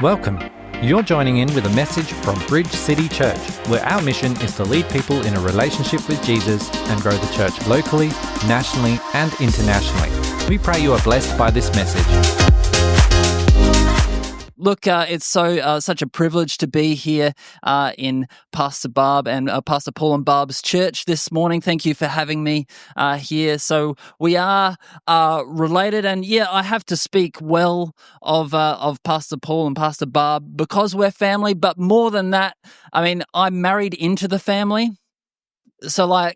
Welcome. You're joining in with a message from Bridge City Church, where our mission is to lead people in a relationship with Jesus and grow the church locally, nationally, and internationally. We pray you are blessed by this message. Look, it's such a privilege to be here in Pastor Barb and Pastor Paul and Barb's church this morning. Thank you for having me here. So we are related, and I have to speak well of Pastor Paul and Pastor Barb because we're family. But more than that, I mean, I'm married into the family, so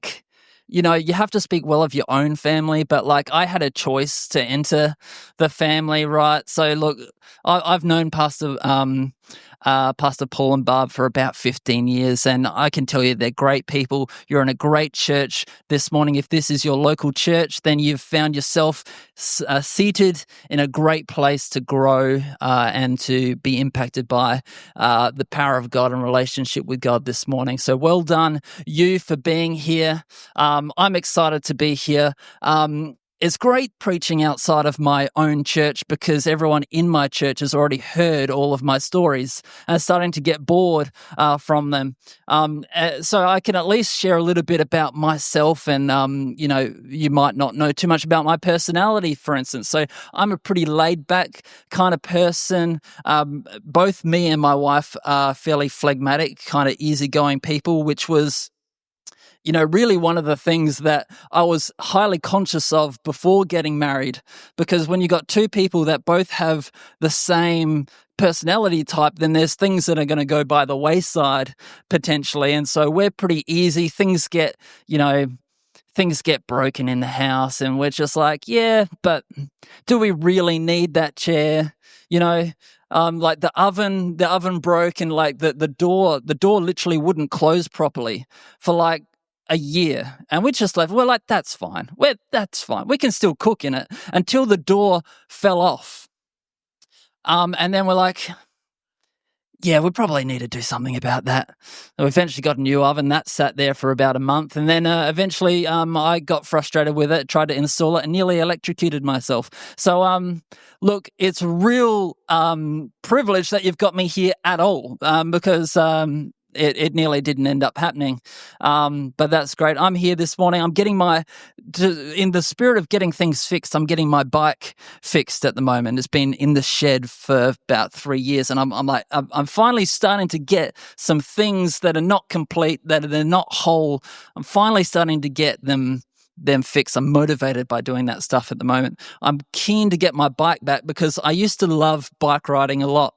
you have to speak well of your own family, but I had a choice to enter the family, right? So look, I've known Pastor Paul and Barb for about 15 years, and I can tell you they're great people. You're in a great church this morning. If this is your local church, then you've found yourself seated in a great place to grow and to be impacted by the power of God and relationship with God this morning. So well done, you, for being here. I'm excited to be here. It's great preaching outside of my own church because everyone in my church has already heard all of my stories and is starting to get bored from them. So I can at least share a little bit about myself, and you might not know too much about my personality, for instance. So I'm a pretty laid-back kind of person. Both me and my wife are fairly phlegmatic, kind of easygoing people, which was really one of the things that I was highly conscious of before getting married, because when you got two people that both have the same personality type, then there's things that are going to go by the wayside potentially. And so we're pretty easy. Things get broken in the house, and we're just like, but do we really need that chair? The oven broke, and the door literally wouldn't close properly for a year, and we're just we're that's fine. That's fine. We can still cook in it until the door fell off. And then we're we probably need to do something about that. We eventually got a new oven that sat there for about a month, and then eventually I got frustrated with it, tried to install it, and nearly electrocuted myself. So look, it's a real privilege that you've got me here at all, because it nearly didn't end up happening, but that's great. I'm here this morning. I'm getting in the spirit of getting things fixed, I'm getting my bike fixed at the moment. It's been in the shed for about 3 years, and I'm finally starting to get some things that are not complete, that they're not whole. I'm finally starting to get them fixed. I'm motivated by doing that stuff at the moment. I'm keen to get my bike back because I used to love bike riding a lot.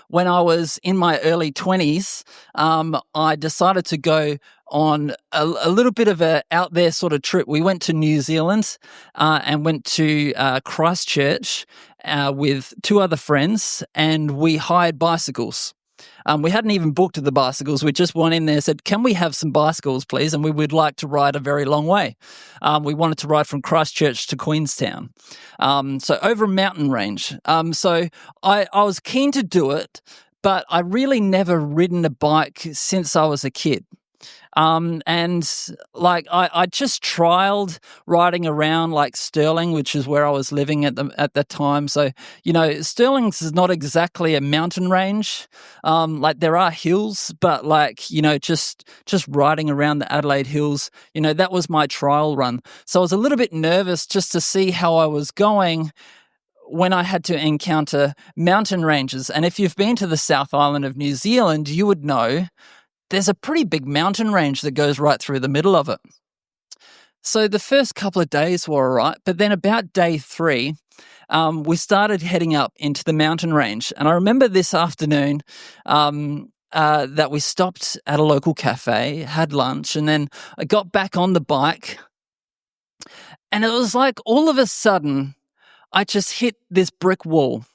When I was in my early 20s, I decided to go on a little bit of a out there sort of trip. We went to New Zealand and went to Christchurch with two other friends, and we hired bicycles. We hadn't even booked the bicycles. We just went in there and said, can we have some bicycles, please? And we would like to ride a very long way. We wanted to ride from Christchurch to Queenstown. So over a mountain range. So I was keen to do it, but I really never ridden a bike since I was a kid. I just trialed riding around Stirling, which is where I was living at the time. So, Stirling's is not exactly a mountain range. There are hills, but just riding around the Adelaide Hills, that was my trial run. So I was a little bit nervous just to see how I was going when I had to encounter mountain ranges. And if you've been to the South Island of New Zealand, you would know there's a pretty big mountain range that goes right through the middle of it. So the first couple of days were all right, but then about day 3, we started heading up into the mountain range. And I remember this afternoon that we stopped at a local cafe, had lunch, and then I got back on the bike. And it was all of a sudden, I just hit this brick wall.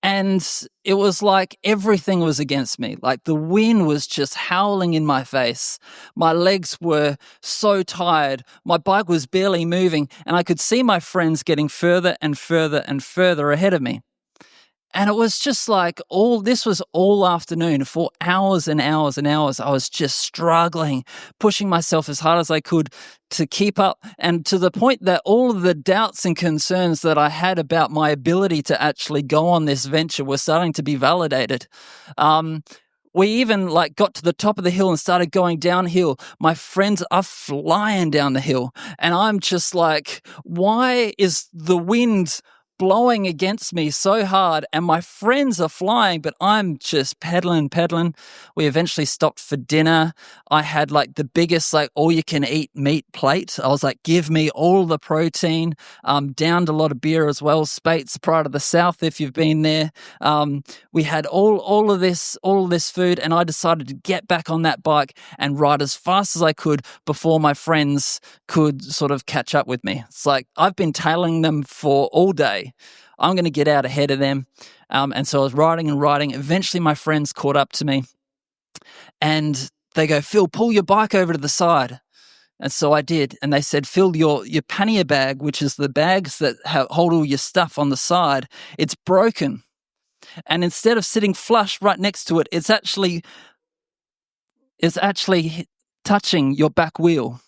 And it was everything was against me. The wind was just howling in my face. My legs were so tired. My bike was barely moving, and I could see my friends getting further and further and further ahead of me. And it was just like this was all afternoon for hours and hours and hours. I was just struggling, pushing myself as hard as I could to keep up, and to the point that all of the doubts and concerns that I had about my ability to actually go on this venture were starting to be validated. We even got to the top of the hill and started going downhill. My friends are flying down the hill, and I'm just like, why is the wind blowing against me so hard, and my friends are flying, but I'm just pedaling. We eventually stopped for dinner. I had the biggest all-you-can-eat meat plate. I was like, give me all the protein. Downed a lot of beer as well. Spates, Pride of the South, if you've been there. We had all of this food, and I decided to get back on that bike and ride as fast as I could before my friends could sort of catch up with me. It's like I've been tailing them for all day. I'm going to get out ahead of them. And so I was riding and riding. Eventually, my friends caught up to me, and they go, Phil, pull your bike over to the side. And so I did. And they said, Phil, your pannier bag, which is the bags that hold all your stuff on the side, it's broken. And instead of sitting flush right next to it, it's actually touching your back wheel.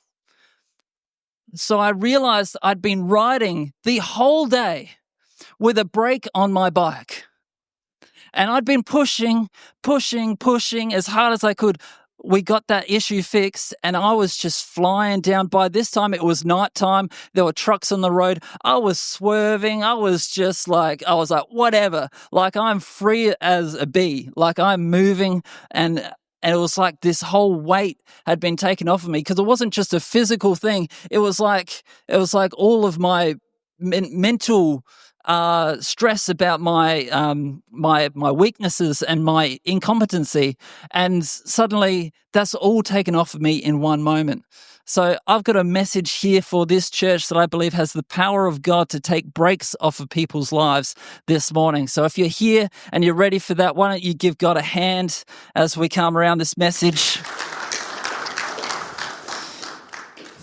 So I realized I'd been riding the whole day with a brake on my bike. And I'd been pushing as hard as I could. We got that issue fixed, and I was just flying down. By this time, it was nighttime. There were trucks on the road. I was swerving. I was like, whatever. I'm free as a bee. I'm moving, and it was like this whole weight had been taken off of me, because it wasn't just a physical thing. It was like all of my mental stress about my weaknesses and my incompetency, and suddenly that's all taken off of me in one moment. So I've got a message here for this church that I believe has the power of God to take breaks off of people's lives this morning. So if you're here and you're ready for that, why don't you give God a hand as we come around this message?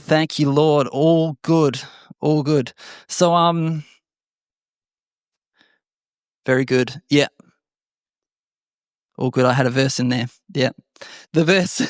Thank you, Lord. All good. So, very good. Yeah. All good. I had a verse in there. Yeah. The verse.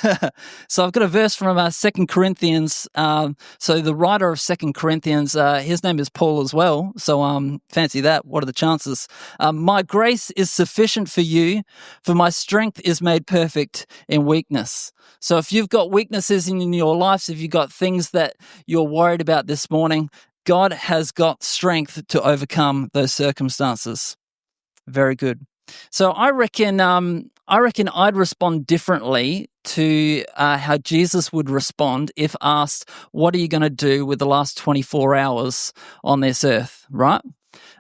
So I've got a verse from 2 Corinthians. So the writer of 2 Corinthians, his name is Paul as well. So fancy that. What are the chances? My grace is sufficient for you, for my strength is made perfect in weakness. So if you've got weaknesses in your life, if you've got things that you're worried about this morning, God has got strength to overcome those circumstances. Very good. So I reckon I'd respond differently to how Jesus would respond if asked, what are you going to do with the last 24 hours on this earth, right?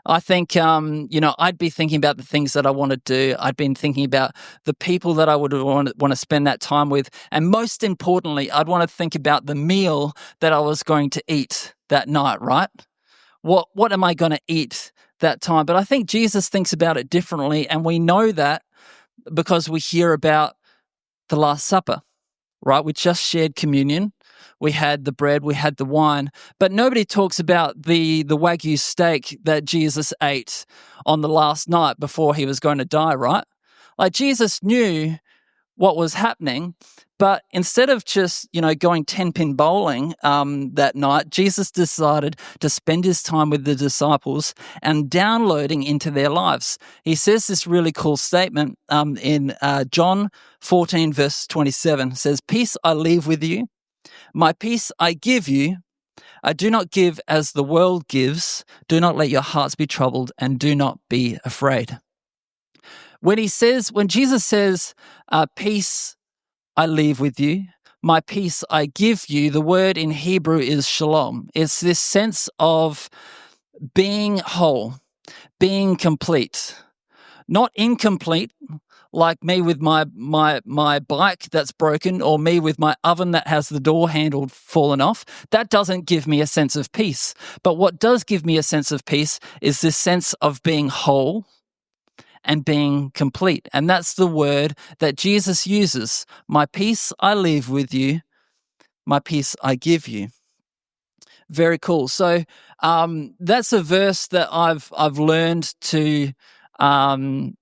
I think, I'd be thinking about the things that I want to do. I'd been thinking about the people that I would want to spend that time with. And most importantly, I'd want to think about the meal that I was going to eat that night, right? What am I going to eat that time? But I think Jesus thinks about it differently, and we know that because we hear about the Last Supper, right? We just shared communion. We had the bread, we had the wine, but nobody talks about the Wagyu steak that Jesus ate on the last night before he was going to die, right? Jesus knew what was happening, but instead of just, going 10-pin bowling that night, Jesus decided to spend his time with the disciples and downloading into their lives. He says this really cool statement in John 14, verse 27, says, "Peace I leave with you, my peace I give you. I do not give as the world gives. Do not let your hearts be troubled, and do not be afraid." When Jesus says, peace I leave with you, my peace I give you, the word in Hebrew is shalom. It's this sense of being whole, being complete, not incomplete, like me with my bike that's broken, or me with my oven that has the door handle fallen off. That doesn't give me a sense of peace. But what does give me a sense of peace is this sense of being whole and being complete. And that's the word that Jesus uses. My peace I leave with you, my peace I give you. Very cool. So that's a verse that I've learned to um,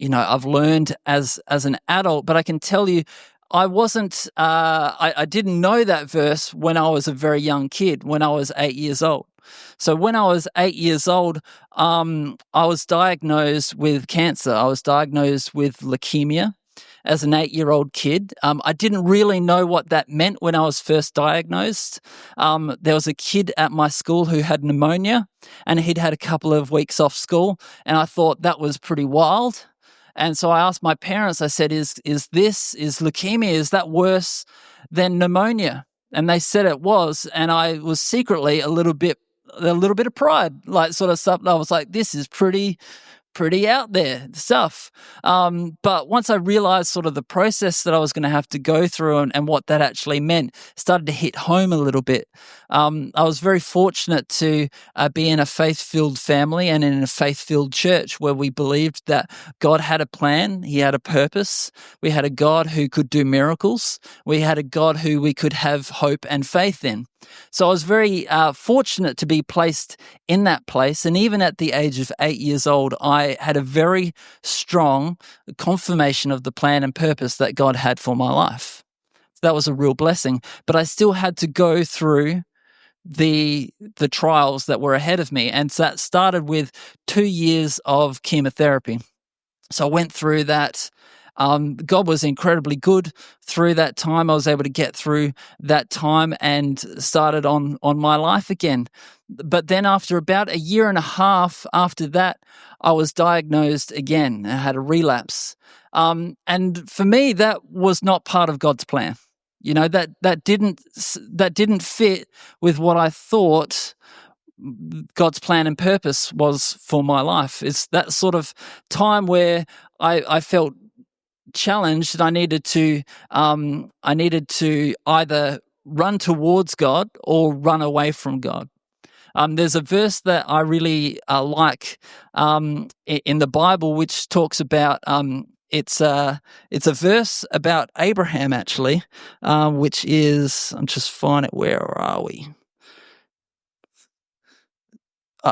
I've learned as an adult, but I can tell you, I wasn't. I didn't know that verse when I was a very young kid, when I was 8 years old. So when I was 8 years old, I was diagnosed with cancer. I was diagnosed with leukemia as an 8-year-old kid. I didn't really know what that meant when I was first diagnosed. There was a kid at my school who had pneumonia, and he'd had a couple of weeks off school, and I thought that was pretty wild. And so I asked my parents, I said, is leukemia, is that worse than pneumonia? And they said it was. And I was secretly a little bit of pride, like sort of stuff. I was like, this is pretty out there stuff. But once I realized sort of the process that I was going to have to go through and what that actually meant, started to hit home a little bit. I was very fortunate to be in a faith-filled family and in a faith-filled church where we believed that God had a plan, He had a purpose. We had a God who could do miracles. We had a God who we could have hope and faith in. So I was very fortunate to be placed in that place. And even at the age of 8 years old, I had a very strong confirmation of the plan and purpose that God had for my life. So that was a real blessing. But I still had to go through the trials that were ahead of me. And so that started with 2 years of chemotherapy. So I went through that. God was incredibly good through that time. I was able to get through that time and started on my life again. But then after about a year and a half after that, I was diagnosed again. I had a relapse. And for me, that was not part of God's plan. That didn't fit with what I thought God's plan and purpose was for my life. It's that sort of time where I felt challenged and I needed to either run towards God or run away from God. There's a verse that I really like in the Bible, which talks about it's a verse about Abraham actually, which is, I'm just find it. Where are we?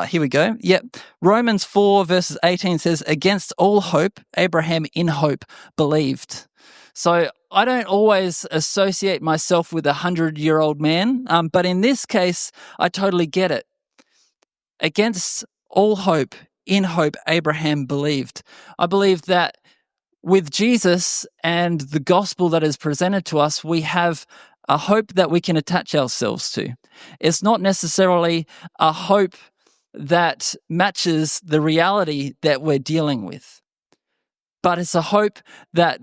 Here we go. Yep. Romans 4 verses 18 says, against all hope, Abraham in hope believed. So I don't always associate myself with a 100-year-old man, but in this case, I totally get it. Against all hope, in hope, Abraham believed. I believe that with Jesus and the gospel that is presented to us, we have a hope that we can attach ourselves to. It's not necessarily a hope that matches the reality that we're dealing with, but it's a hope that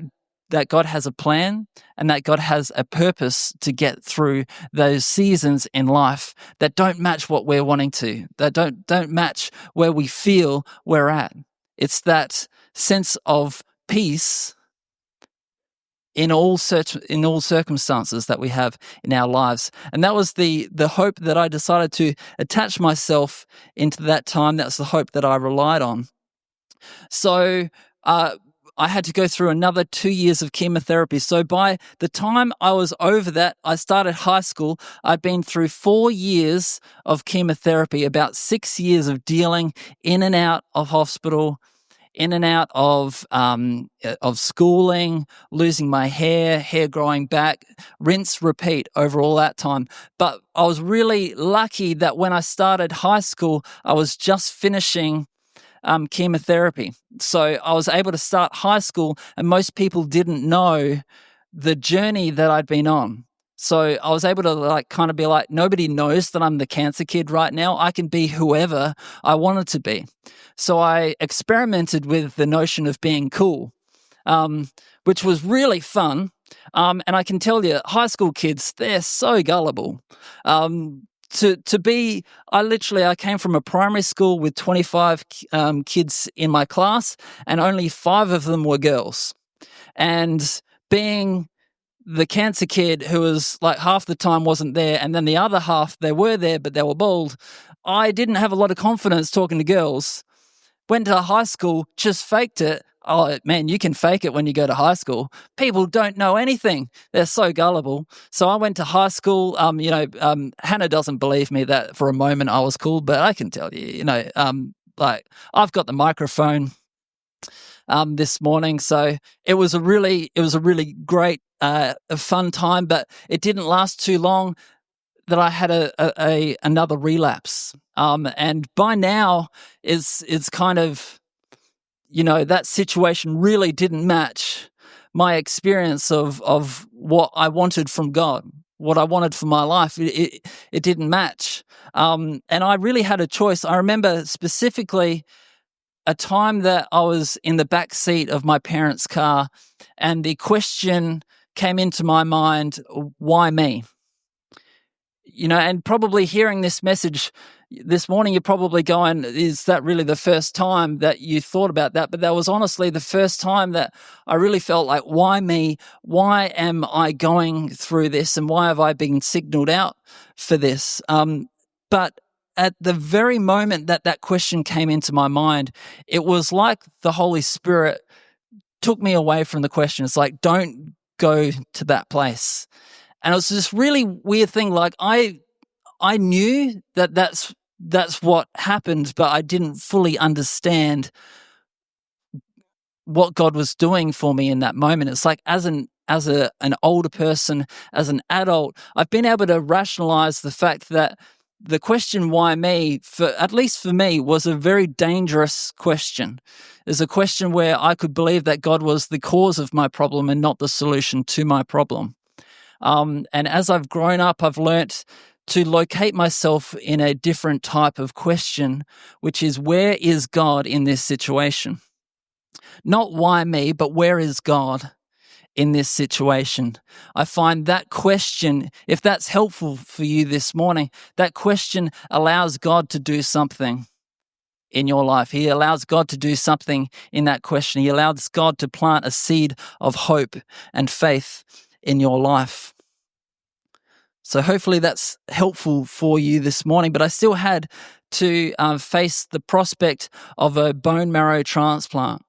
God has a plan and that God has a purpose to get through those seasons in life that don't match what we're wanting to, that don't match where we feel we're at. It's that sense of peace in all circumstances that we have in our lives. And that was the hope that I decided to attach myself into that time. That's the hope that I relied on. So I had to go through another 2 years of chemotherapy. So by the time I was over that, I started high school. I'd been through 4 years of chemotherapy, about 6 years of dealing in and out of hospital, in and out of schooling, losing my hair growing back, rinse, repeat over all that time. But I was really lucky that when I started high school, I was just finishing chemotherapy. So I was able to start high school, and most people didn't know the journey that I'd been on. So I was able to kind of be like, nobody knows that I'm the cancer kid right now. I can be whoever I wanted to be. So I experimented with the notion of being cool, which was really fun. And I can tell you, high school kids, they're so gullible. I came from a primary school with 25 kids in my class, and only 5 of them were girls. And being the cancer kid who was like half the time wasn't there, and then the other half, they were there, but they were bald, I didn't have a lot of confidence talking to girls. Went to high school, just faked it. Oh, man, you can fake it when you go to high school. People don't know anything. They're so gullible. So I went to high school. Hannah doesn't believe me that for a moment I was cool, but I can tell you, Like, I've got the microphone this morning, so it was a really great, fun time, but it didn't last too long that I had another relapse. And by now, it's kind of, that situation really didn't match my experience of what I wanted from God, what I wanted for my life. It didn't match. And I really had a choice. I remember specifically a time that I was in the back seat of my parents' car, and the question came into my mind, why me? And probably hearing this message this morning, you're probably going, is that really the first time that you thought about that? But that was honestly the first time that I really felt like, why me? Why am I going through this? And why have I been signaled out for this? But at the very moment that question came into my mind, it was like the Holy Spirit took me away from the question. It's like, don't go to that place. And it was this really weird thing. Like, I knew that's what happened, but I didn't fully understand what God was doing for me in that moment. It's like, as an older person, as an adult, I've been able to rationalize the fact that the question, why me, at least for me, was a very dangerous question. It's a question where I could believe that God was the cause of my problem and not the solution to my problem. And as I've grown up, I've learnt to locate myself in a different type of question, which is, where is God in this situation? Not why me, but where is God in this situation? I find that question, if that's helpful for you this morning, that question allows God to do something in your life. He allows God to do something in that question. He allows God to plant a seed of hope and faith in your life. So hopefully that's helpful for you this morning. But I still had to face the prospect of a bone marrow transplant.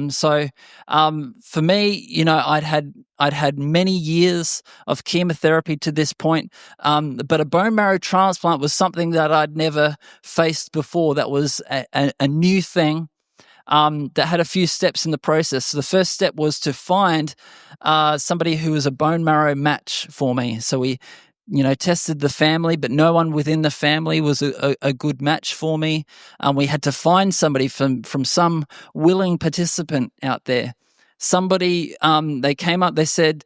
So for me, I'd had many years of chemotherapy to this point, but a bone marrow transplant was something that I'd never faced before. That was a new thing. That had a few steps in the process. So the first step was to find somebody who was a bone marrow match for me. So we, tested the family, but no one within the family was a good match for me. We had to find somebody from some willing participant out there. Somebody, they came up, they said,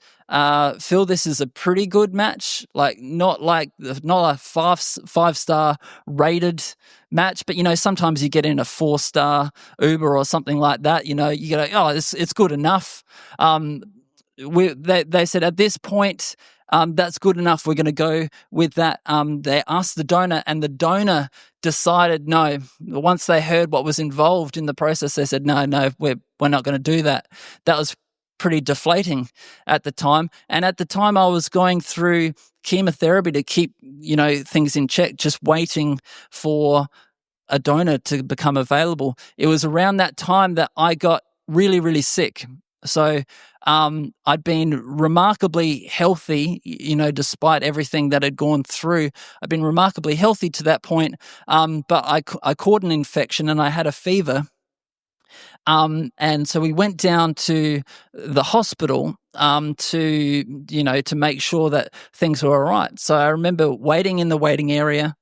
Phil, this is a pretty good match, not a five-star rated match, but sometimes you get in a 4-star Uber or something like that. You go, oh, it's good enough. They said at this point, that's good enough. We're going to go with that. They asked the donor, and the donor decided no. Once they heard what was involved in the process, they said, no, we're not going to do that. That was pretty deflating at the time. And at the time, I was going through chemotherapy to keep, things in check, just waiting for a donor to become available. It was around that time that I got really, really sick. So I'd been remarkably healthy, despite everything that had gone through. I'd been remarkably healthy to that point, but I caught an infection and I had a fever. And so we went down to the hospital to make sure that things were all right. So I remember waiting in the waiting area.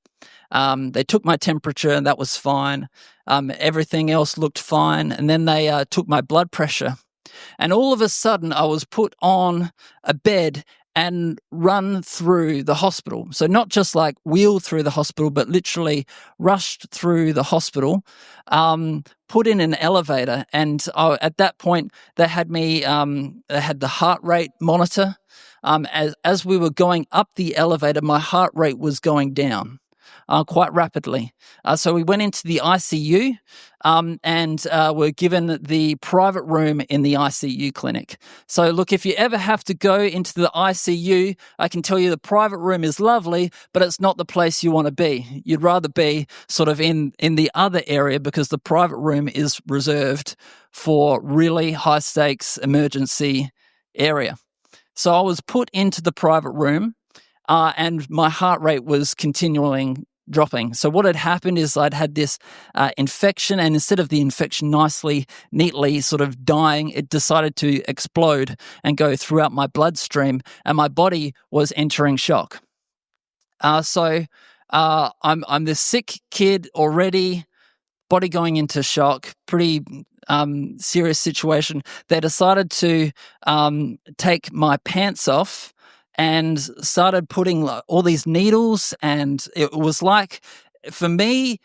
They took my temperature and that was fine. Everything else looked fine. And then they took my blood pressure. And all of a sudden, I was put on a bed and run through the hospital. So not just like wheeled through the hospital, but literally rushed through the hospital, put in an elevator. And at that point, they had me, they had the heart rate monitor. As we were going up the elevator, my heart rate was going down quite rapidly. So we went into the ICU and were given the private room in the ICU clinic. So look, if you ever have to go into the ICU, I can tell you the private room is lovely, but it's not the place you want to be. You'd rather be sort of in the other area, because the private room is reserved for really high stakes emergency area. So I was put into the private room and my heart rate was continuing dropping. So what had happened is I'd had this infection, and instead of the infection neatly sort of dying, it decided to explode and go throughout my bloodstream, and my body was entering shock. So I'm this sick kid already, body going into shock, pretty serious situation. They decided to take my pants off and started putting all these needles, and it was like, for me,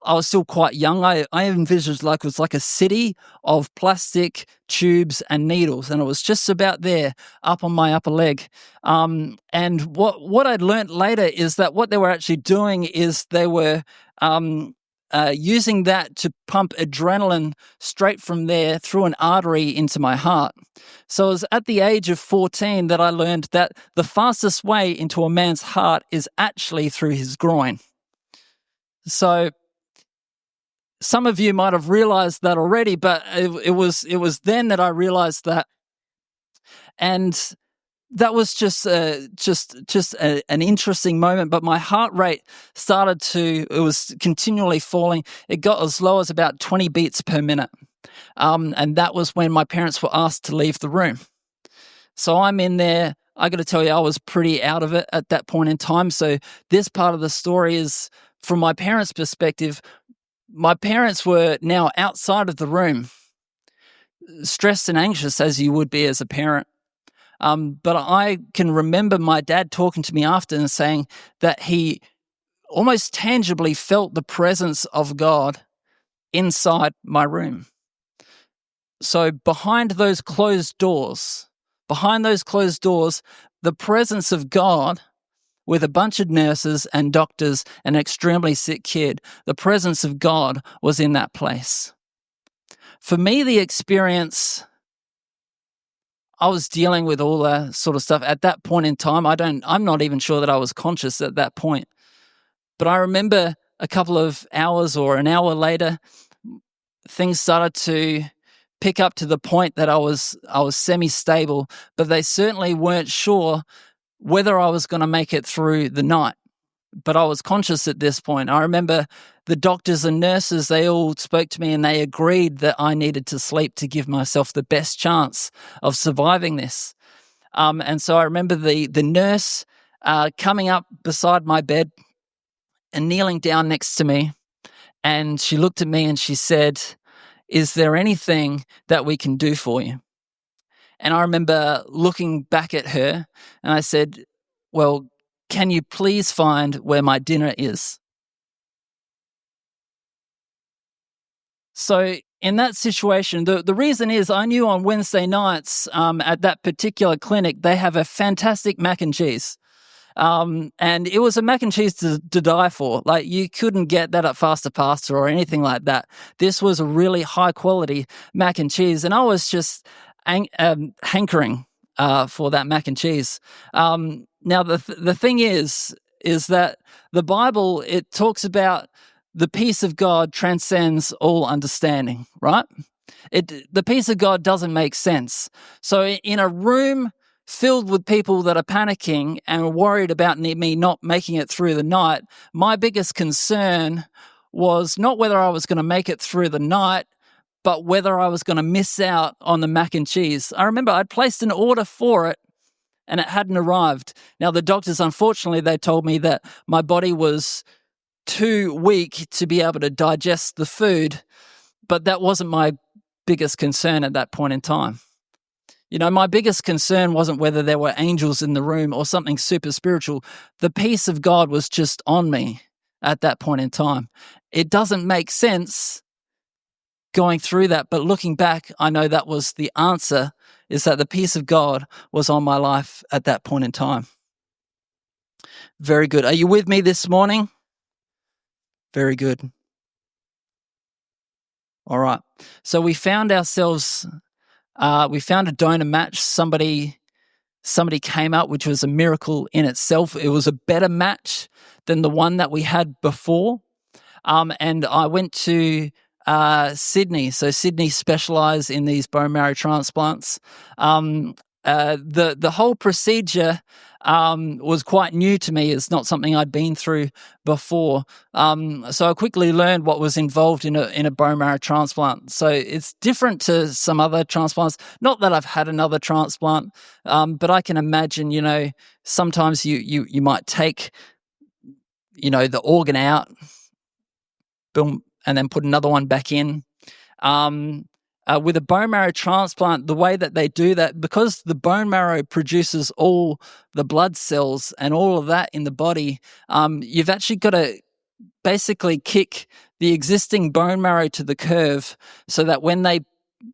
I was still quite young. I envisaged like it was like a city of plastic tubes and needles, and it was just about there, up on my upper leg. And what I'd learned later is that what they were actually doing is they were using that to pump adrenaline straight from there through an artery into my heart. So it was at the age of 14 that I learned that the fastest way into a man's heart is actually through his groin. So some of you might have realized that already, but it was then that I realized that. And that was just an interesting moment, but my heart rate it was continually falling. It got as low as about 20 beats per minute. And that was when my parents were asked to leave the room. So I'm in there. I got to tell you, I was pretty out of it at that point in time. So this part of the story is from my parents' perspective. My parents were now outside of the room, stressed and anxious as you would be as a parent. But I can remember my dad talking to me after and saying that he almost tangibly felt the presence of God inside my room. So behind those closed doors, the presence of God with a bunch of nurses and doctors and an extremely sick kid, the presence of God was in that place. For me, the experience, I was dealing with all that sort of stuff at that point in time. I'm not even sure that I was conscious at that point. But I remember a couple of hours or an hour later, things started to pick up to the point that I was semi-stable, but they certainly weren't sure whether I was going to make it through the night. But I was conscious at this point. I remember the doctors and nurses, they all spoke to me and they agreed that I needed to sleep to give myself the best chance of surviving this. And so I remember the nurse coming up beside my bed and kneeling down next to me. And she looked at me and she said, "Is there anything that we can do for you?" And I remember looking back at her and I said, "Well, can you please find where my dinner is?" So in that situation, the reason is I knew on Wednesday nights at that particular clinic, they have a fantastic mac and cheese. And it was a mac and cheese to die for. Like, you couldn't get that at Faster Pasta or anything like that. This was a really high quality mac and cheese. And I was just hankering for that mac and cheese. Now, the thing is that the Bible, it talks about the peace of God transcends all understanding, right? The peace of God doesn't make sense. So in a room filled with people that are panicking and worried about me not making it through the night, my biggest concern was not whether I was going to make it through the night, but whether I was going to miss out on the mac and cheese. I remember I'd placed an order for it and it hadn't arrived. Now, the doctors, unfortunately, they told me that my body was too weak to be able to digest the food, but that wasn't my biggest concern at that point in time. You know, my biggest concern wasn't whether there were angels in the room or something super spiritual. The peace of God was just on me at that point in time. It doesn't make sense going through that, but looking back, I know that was the answer, is that the peace of God was on my life at that point in time. Very good. Are you with me this morning? Very good. All right. So we found ourselves, we found a donor match. Somebody came up, which was a miracle in itself. It was a better match than the one that we had before. And I went to Sydney. So Sydney specialise in these bone marrow transplants. the whole procedure was quite new to me. It's not something I'd been through before. So I quickly learned what was involved in a bone marrow transplant. So it's different to some other transplants. Not that I've had another transplant, but I can imagine, sometimes you might take, the organ out, boom, and then put another one back in. With a bone marrow transplant, the way that they do that, because the bone marrow produces all the blood cells and all of that in the body, you've actually got to basically kick the existing bone marrow to the curve so that when they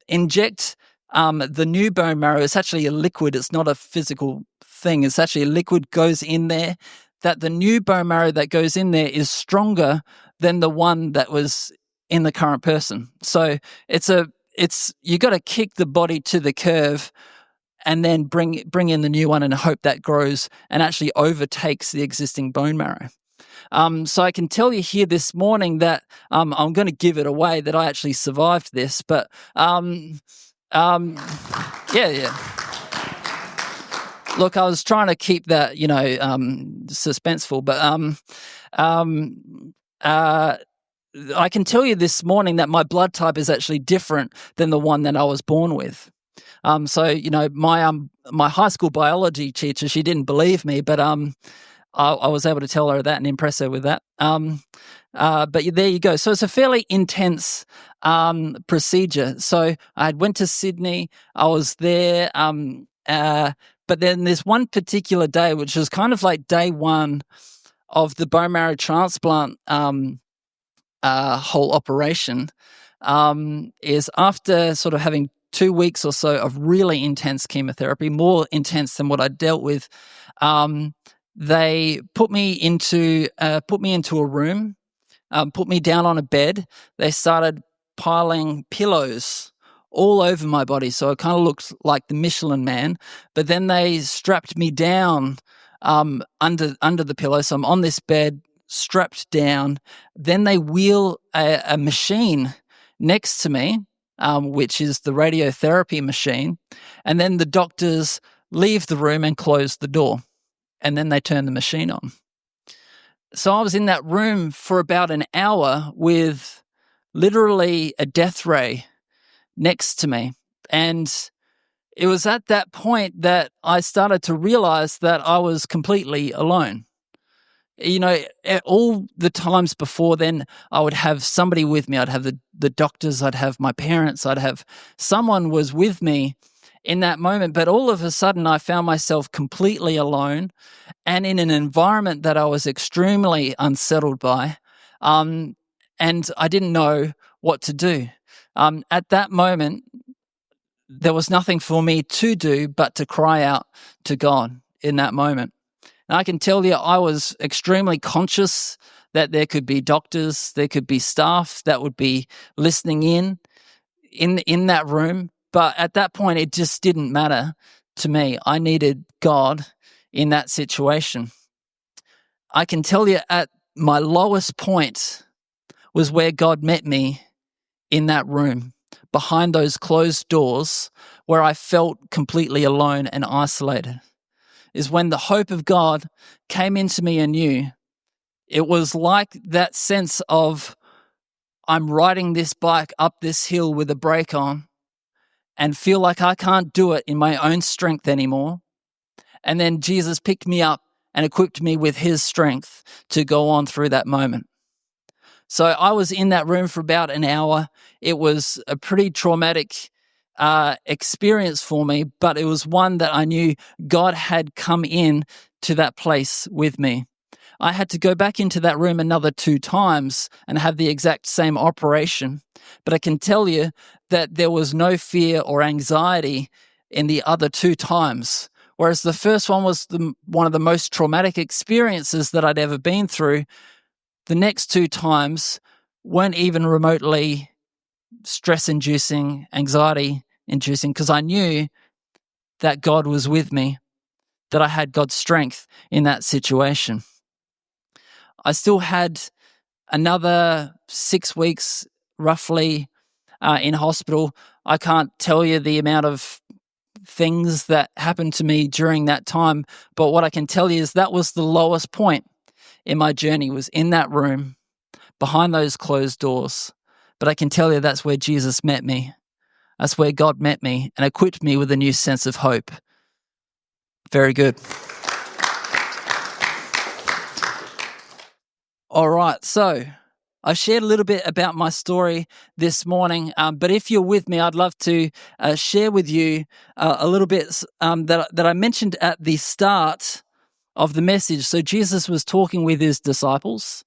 inject the new bone marrow, it's actually a liquid. It's not a physical thing. It's actually a liquid goes in there, that the new bone marrow that goes in there is stronger than the one that was in the current person. So you got to kick the body to the curve and then bring in the new one and hope that grows and actually overtakes the existing bone marrow. So I can tell you here this morning that I'm going to give it away that I actually survived this, but yeah. Look, I was trying to keep that, suspenseful, but I can tell you this morning that my blood type is actually different than the one that I was born with. So my high school biology teacher, she didn't believe me, but I was able to tell her that and impress her with that. But there you go. So it's a fairly intense procedure. So I went to Sydney. I was there. But then there's one particular day, which was kind of like day one of the bone marrow transplant whole operation, is after sort of having 2 weeks or so of really intense chemotherapy, more intense than what I dealt with. They put me into a room, put me down on a bed. They started piling pillows all over my body, so it kind of looked like the Michelin Man. But then they strapped me down under the pillow, so I'm on this bed, strapped down. Then they wheel a machine next to me, which is the radiotherapy machine, and then the doctors leave the room and close the door, and then they turn the machine on. So I was in that room for about an hour with literally a death ray next to me. And it was at that point that I started to realize that I was completely alone. All the times before then, I would have somebody with me. I'd have the doctors, I'd have my parents, I'd have someone was with me in that moment. But all of a sudden, I found myself completely alone and in an environment that I was extremely unsettled by. And I didn't know what to do. At that moment, there was nothing for me to do but to cry out to God in that moment. And I can tell you, I was extremely conscious that there could be doctors, there could be staff that would be listening in that room. But at that point, it just didn't matter to me. I needed God in that situation. I can tell you at my lowest point was where God met me in that room, behind those closed doors, where I felt completely alone and isolated, is when the hope of God came into me anew. It was like that sense of, I'm riding this bike up this hill with a brake on and feel like I can't do it in my own strength anymore. And then Jesus picked me up and equipped me with his strength to go on through that moment. So I was in that room for about an hour. It was a pretty traumatic experience for me, but it was one that I knew God had come in to that place with me. I had to go back into that room another 2 times and have the exact same operation. But I can tell you that there was no fear or anxiety in the other 2 times. Whereas the first one was one of the most traumatic experiences that I'd ever been through. The next 2 times weren't even remotely stress-inducing, anxiety-inducing, because I knew that God was with me, that I had God's strength in that situation. I still had another 6 weeks, roughly, in hospital. I can't tell you the amount of things that happened to me during that time. But what I can tell you is that was the lowest point in my journey, was in that room behind those closed doors. But I can tell you that's where Jesus met me. That's where God met me and equipped me with a new sense of hope. Very good. All right, so I've shared a little bit about my story this morning, but if you're with me, I'd love to share with you a little bit that I mentioned at the start of the message. So Jesus was talking with his disciples.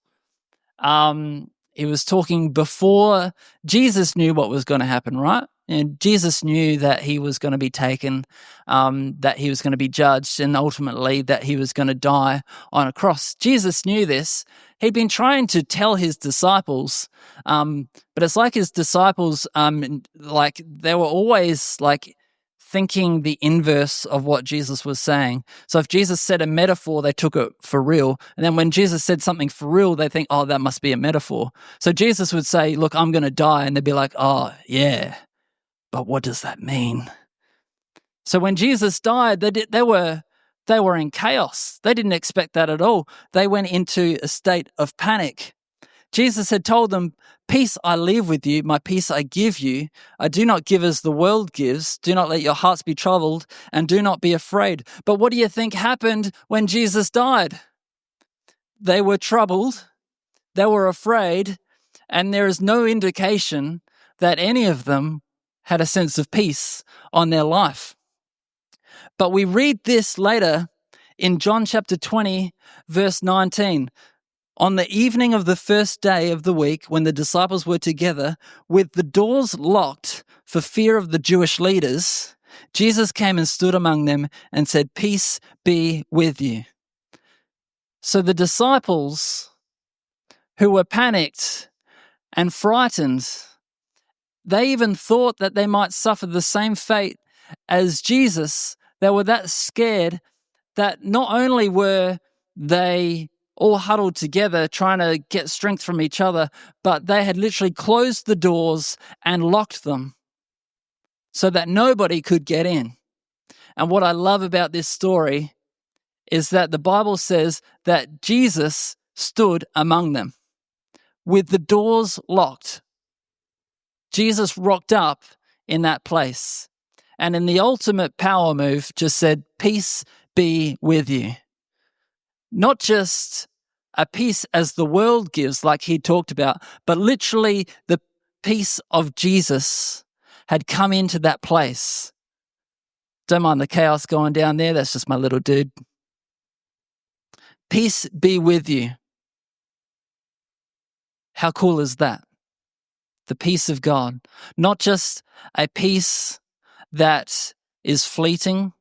He was talking before Jesus knew what was going to happen, right? And Jesus knew that he was going to be taken, that he was going to be judged, and ultimately that he was going to die on a cross. Jesus knew this. He'd been trying to tell his disciples, but it's like his disciples, like they were always like thinking the inverse of what Jesus was saying. So if Jesus said a metaphor, they took it for real. And then when Jesus said something for real, they think, oh, that must be a metaphor. So Jesus would say, look, I'm going to die. And they'd be like, oh, yeah, but what does that mean? So when Jesus died, they were in chaos. They didn't expect that at all. They went into a state of panic. Jesus had told them, peace I leave with you, my peace I give you. I do not give as the world gives. Do not let your hearts be troubled, and do not be afraid. But what do you think happened when Jesus died? They were troubled, they were afraid, and there is no indication that any of them had a sense of peace on their life. But we read this later in John chapter 20, verse 19. On the evening of the first day of the week, when the disciples were together, with the doors locked for fear of the Jewish leaders, Jesus came and stood among them and said, peace be with you. So the disciples, who were panicked and frightened, they even thought that they might suffer the same fate as Jesus. They were that scared that not only were they all huddled together trying to get strength from each other, but they had literally closed the doors and locked them so that nobody could get in. And what I love about this story is that the Bible says that Jesus stood among them with the doors locked. Jesus rocked up in that place, and in the ultimate power move just said, peace be with you. Not just a peace as the world gives, like he talked about, but literally the peace of Jesus had come into that place. Don't mind the chaos going down there. That's just my little dude. Peace be with you. How cool is that? The peace of God. Not just a peace that is fleeting,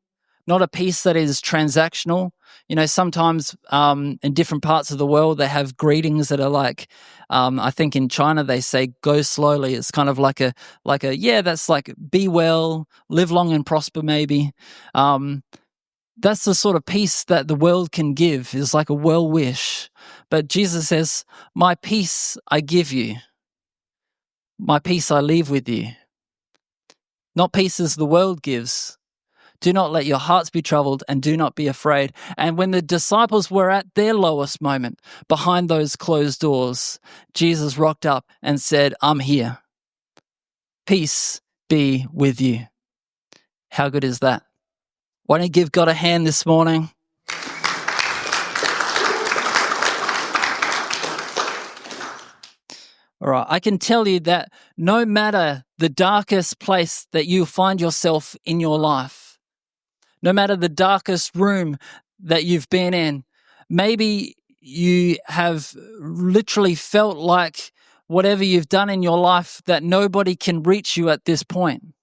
not a peace that is transactional. You know, sometimes in different parts of the world, they have greetings that are like, I think in China, they say, go slowly. It's kind of like yeah, that's like, be well, live long and prosper, maybe. That's the sort of peace that the world can give, is like a well wish. But Jesus says, my peace I give you. My peace I leave with you. Not peace as the world gives. Do not let your hearts be troubled, and do not be afraid. And when the disciples were at their lowest moment, behind those closed doors, Jesus rocked up and said, I'm here. Peace be with you. How good is that? Why don't you give God a hand this morning? All right, I can tell you that no matter the darkest place that you find yourself in your life, no matter the darkest room that you've been in, maybe you have literally felt like whatever you've done in your life, that nobody can reach you at this point.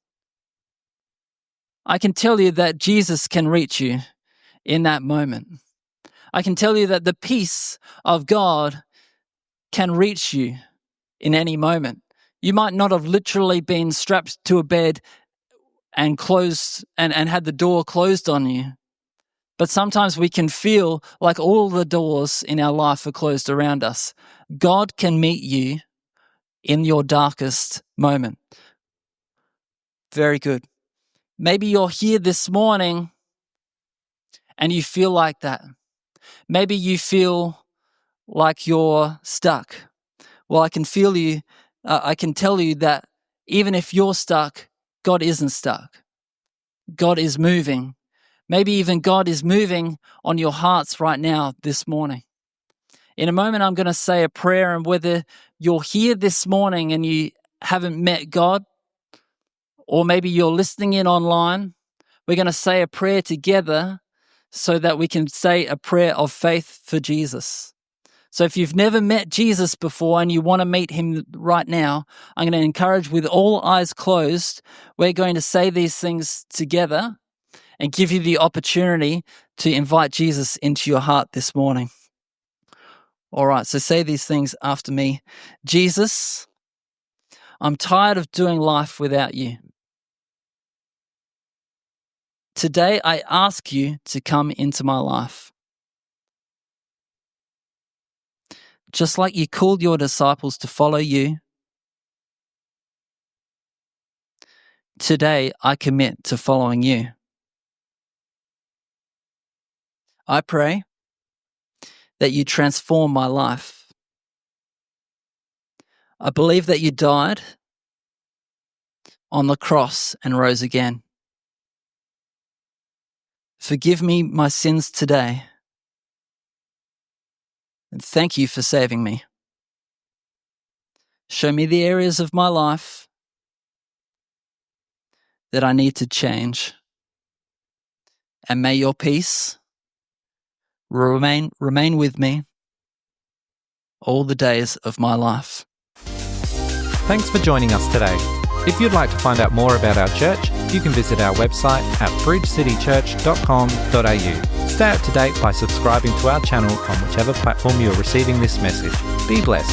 I can tell you that Jesus can reach you in that moment. I can tell you that the peace of God can reach you in any moment. You might not have literally been strapped to a bed and closed and had the door closed on you. But sometimes we can feel like all the doors in our life are closed around us. God can meet you in your darkest moment. Very good. Maybe you're here this morning and you feel like that. Maybe you feel like you're stuck. Well, I can tell you that even if you're stuck, God isn't stuck. God is moving. Maybe even God is moving on your hearts right now this morning. In a moment, I'm going to say a prayer, and whether you're here this morning and you haven't met God, or maybe you're listening in online, we're going to say a prayer together so that we can say a prayer of faith for Jesus. So if you've never met Jesus before and you want to meet him right now, I'm going to encourage, with all eyes closed, we're going to say these things together and give you the opportunity to invite Jesus into your heart this morning. All right, so say these things after me. Jesus, I'm tired of doing life without you. Today, I ask you to come into my life. Just like you called your disciples to follow you, today I commit to following you. I pray that you transform my life. I believe that you died on the cross and rose again. Forgive me my sins today, and thank you for saving me. Show me the areas of my life that I need to change, and may your peace remain with me all the days of my life. Thanks for joining us today. If you'd like to find out more about our church, you can visit our website at bridgecitychurch.com.au. Stay up to date by subscribing to our channel on whichever platform you're receiving this message. Be blessed.